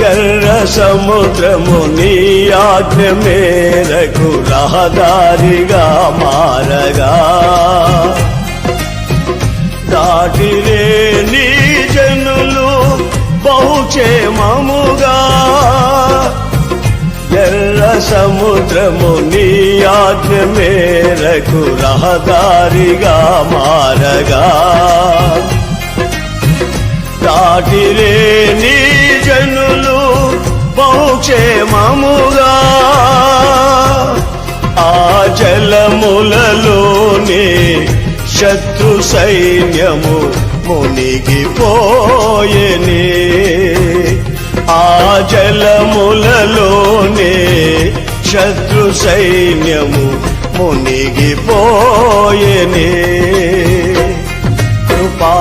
ఎర్ర సముద్రము నీ ఆజ్ఞ మేరకు రహదారిగా మారగా దాటిరే నీ జనులు బహుక్షేమముగా ఎర్ర సముద్రము నీ ఆజ్ఞ మేరకు రహదారిగా మారగా దాటిరే నీ జనులు బహుక్షేమముగా ఆ జలములలోనే శత్రు సైన్యము మునిగిపోయెనే ఆ జలములలోనే శత్రు సైన్యము మునిగిపోయెనే కృపా